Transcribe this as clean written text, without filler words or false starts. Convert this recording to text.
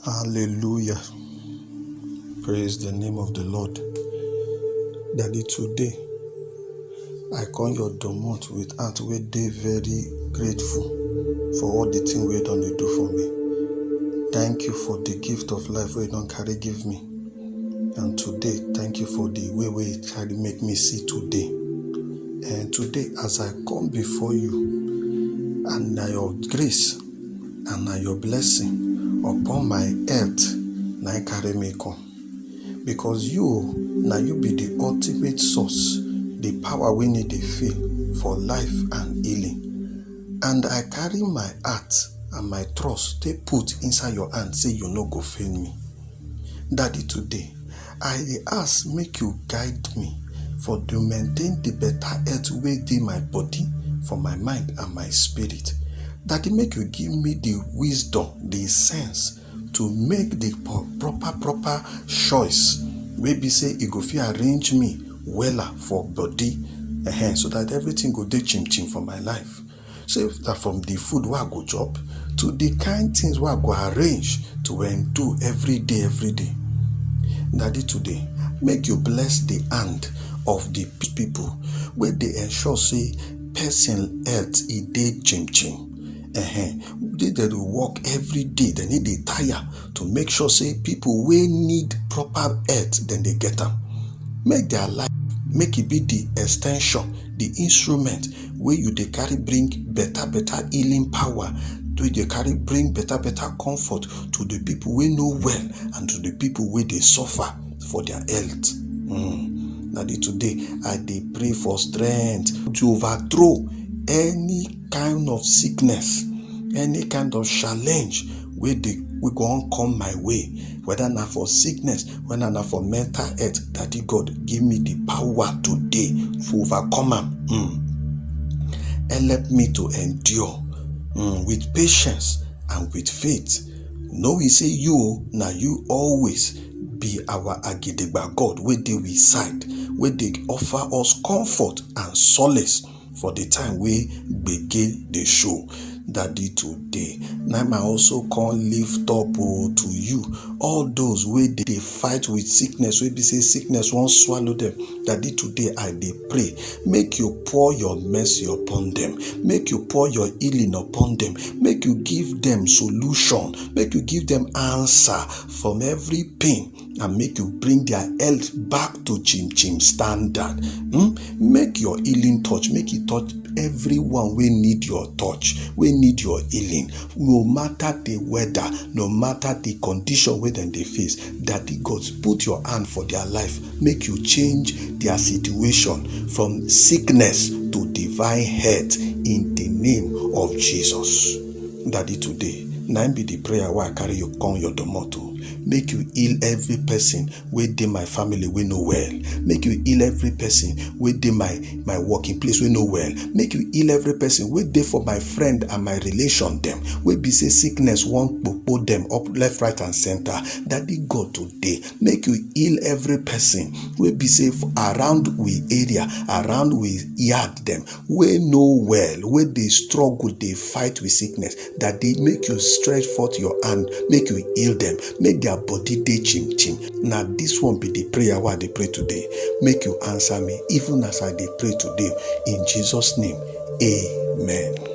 Hallelujah. Praise the name of the Lord. Daddy, today I come your domot with heart wey dey very grateful for all the thing wey don dey do for me. Thank you for the gift of life wey you don carry give me. And today, thank you for the way wey you carry make me see today. And today, as I come before you, and na your grace and na your blessing upon my health, na carry me come. Because you be the ultimate source, the power we need to feel for life and healing. And I carry my heart and my trust, they put inside your hand, say you no go fail me. Daddy, today, I ask make you guide me for to maintain the better health wey dey my body, for my mind and my spirit. Daddy, make you give me the wisdom, the sense to make the proper choice wey be say e go fit arrange me wella for body, so that everything go dey chim for my life. So that from the food wey I go chop to the kind things wey I go arrange to do every day. Daddy, today, make you bless the hand of the people wey dey ensure say person health e dey chim. They dey work every day, they need dey tire to make sure say people wey need proper health then they get them. Make their life, make it be the extension, the instrument where you dey carry bring better healing power, to dey carry bring better comfort to the people wey know well and to the people wey they suffer for their health. Daddy, today I dey pray for strength to overthrow any kind of sickness, any kind of challenge we go come my way, whether na for sickness, whether na for mental health. Daddy God, give me the power today to overcome am. Help me to endure with patience and with faith. Know we say you always be our Agidigba God, where they we side, where they offer us comfort and solace for the time we begin the show. Daddy, today, now I also can lift up to you all those way they fight with sickness, where be say sickness won't swallow them. Daddy, today I dey pray, make you pour your mercy upon them, make you pour your healing upon them, make you give them solution, make you give them answer from every pain, and make you bring their health back to chim standard. Make your healing touch, make it touch everyone we need your touch, we need your healing, no matter the weather, no matter the condition where they face. Daddy God, put your hand for their life, make you change their situation from sickness to divine health in the name of Jesus. Daddy, today, now be the prayer where I carry you come your domoto. Make you heal every person where dey my family we know well. Make you heal every person where dey my working place we know well. Make you heal every person where dey for my friend and my relation them. Where be say sickness won't put them up left, right and center. Daddy God, today, make you heal every person where be say around we area, around we yard them, we know well, where they struggle, they fight with sickness. That they make you stretch forth your hand, make you heal them, make their body dey chim. Now this one be the prayer why they pray today. Make you answer me even as I dey pray today. In Jesus' name, amen.